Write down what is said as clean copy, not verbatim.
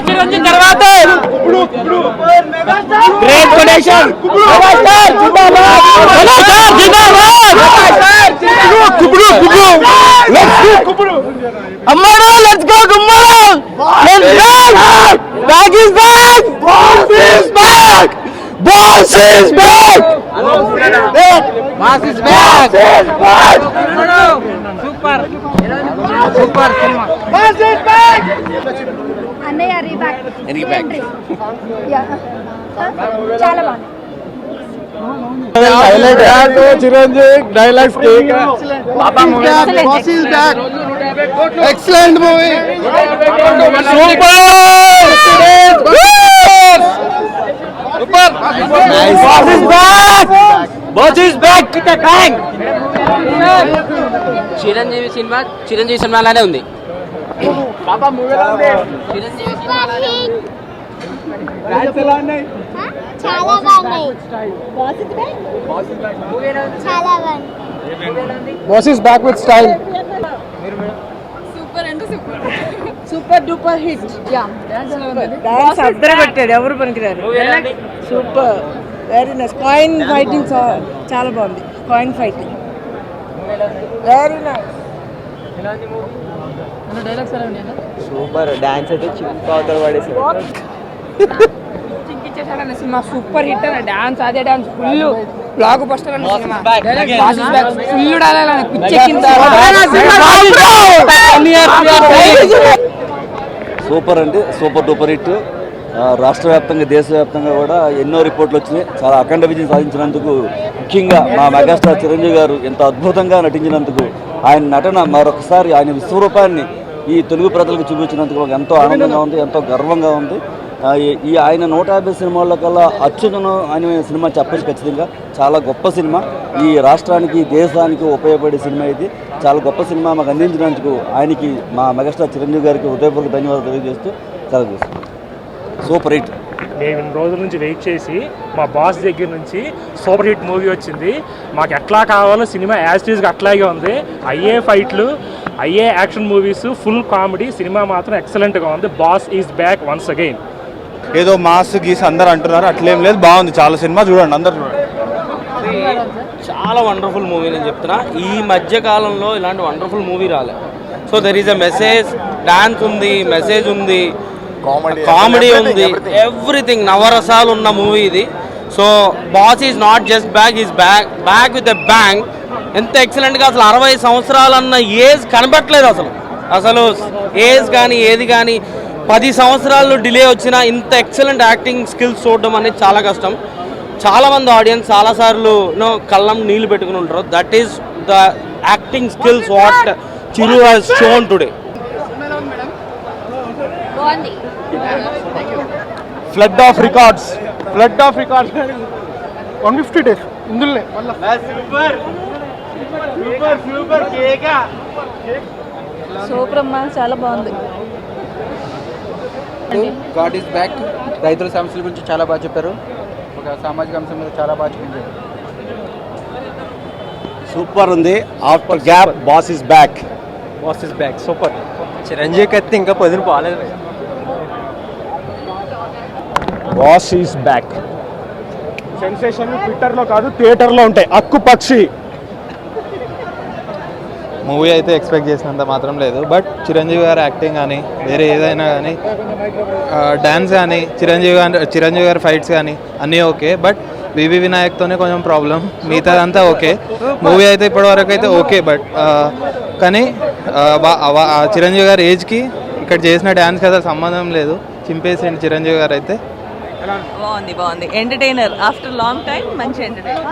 చిరంజీవి తర్వాత great quotation అమ్మాడు let's go గుమ్మడు back is back boss is back mass is back super super cinema mass is back అన్నయ్య రీబ్యాక్ చాలా బాగుంది Chiranjeevi dialogues excellent movie Chiranjeevi సినిమాలానే ఉంది. చాలా బాగున్నాయి. Boss is back with style. Super అంటే super super duper hit. Dance అద్దరు కొట్టాడు, ఎవరు పనికిరారు. Super, very nice. Coin fighting చాలా బాగుంది. Coin fighting very nice. Super dance అయితే చింపావతలు పడేసి చింకిచ్చేసాడన్న సినిమా సూపర్ హిట్ అన్న. డాన్స్ అదే డాన్స్ ఫుల్ బ్లాక్ బస్టర్ అన్న సినిమా. ఫుల్ డాలర్ పిచ్చెక్కింది. సూపర్ అంటే సూపర్ డూపర్ హిట్. రాష్ట్ర వ్యాప్తంగా దేశవ్యాప్తంగా కూడా ఎన్నో రిపోర్ట్లు వచ్చినాయి. చాలా అఖండ విజయం సాధించినందుకు, ముఖ్యంగా మా మెగాస్టార్ చిరంజీవి గారు ఎంత అద్భుతంగా నటించినందుకు, ఆయన నటన మరొకసారి ఆయన విశ్వరూపాన్ని ఈ తెలుగు ప్రజలకు చూపించినందుకు మాకు ఎంతో ఆనందంగా ఉంది, ఎంతో గర్వంగా ఉంది. ఈ ఆయన 150 సినిమాల్లో కల్లా అత్యున్నతం అనే సినిమా చెప్పచ్చు ఖచ్చితంగా. చాలా గొప్ప సినిమా, ఈ రాష్ట్రానికి దేశానికి ఉపయోగపడే సినిమా ఇది. చాలా గొప్ప సినిమా మాకు అందించినందుకు ఆయనకి, మా మెగాస్టార్ చిరంజీవి గారికి హృదయపూర్వక ధన్యవాదాలు తెలియజేస్తూ చాలా చేస్తాం. Super hit. మేము ఇన్ని రోజుల నుంచి వెయిట్ చేసి మా బాస్ దగ్గర నుంచి సూపర్ హిట్ మూవీ వచ్చింది. మాకు ఎట్లా కావాలో సినిమా యాజ్ టీజ్గా అట్లాగే ఉంది. అయ్యే ఫైట్లు, అయ్యే action movies, full comedy. Cinema మాత్రం ఎక్సలెంట్గా ఉంది. Boss is back once again. ఏదో మాస్ గీస్ అందరు అంటున్నారు, అట్లేం లేదు, బాగుంది. చాలా సినిమా చూడండి, అందరు చూడండి. చాలా వండర్ఫుల్ మూవీ నేను చెప్తున్నా. ఈ మధ్య కాలంలో ఇలాంటి వండర్ఫుల్ మూవీ రాలే. So there is a message, dance ఉంది, మెసేజ్ ఉంది, కామెడీ ఉంది, ఎవ్రీథింగ్. నవరసాలు ఉన్న మూవీ ఇది. So boss is not just back, is back with a bang. ఎంత ఎక్సలెంట్గా, అసలు 60 సంవత్సరాలన్న ఏజ్ కనబట్టలేదు. అసలు ఏజ్ కానీ ఏది కానీ 10 సంవత్సరాలు డిలే వచ్చినా ఇంత ఎక్సలెంట్ యాక్టింగ్ స్కిల్స్ చూడడం అనేది చాలా కష్టం. చాలామంది ఆడియన్స్ చాలాసార్లు కళ్ళం నీళ్ళు పెట్టుకుని ఉంటారు. That is the acting skills what Chiru has shown today. Flood of records 150 days ఇందులోనే సూపర్ అమ్మా, చాలా బాగుంది. God is back. రైతుల సమస్యల గురించి చాలా బాగా చెప్పారు. ఒక సామాజిక అంశం మీద చాలా బాగా చెప్పారు. సూపర్ ఉంది. After gap boss is back. Super. చిరంజీవికి అయితే ఇంకా పొదిరి పోలేదు. Boss is back. సెన్సేషన్ ట్విట్టర్లో కాదు, థియేటర్లో ఉంటాయి. అక్కు పక్షి మూవీ అయితే ఎక్స్పెక్ట్ చేసినంత మాత్రం లేదు. బట్ చిరంజీవి గారి యాక్టింగ్ కానీ, వేరే ఏదైనా కానీ, డ్యాన్స్ కానీ, చిరంజీవి గారి ఫైట్స్ కానీ అన్నీ ఓకే. బట్ వివి వినాయక్తోనే కొంచెం ప్రాబ్లం. మిగతాదంతా ఓకే. మూవీ అయితే ఇప్పటివరకు అయితే ఓకే. బట్ కానీ చిరంజీవి గారి ఏజ్కి ఇక్కడ చేసిన డ్యాన్స్కి అసలు సంబంధం లేదు. చింపేసేయండి చిరంజీవి గారు అయితే. బాగుంది. ఎంటర్టైనర్. ఆఫ్టర్ లాంగ్ టైం మంచి ఎంటర్టైనర్.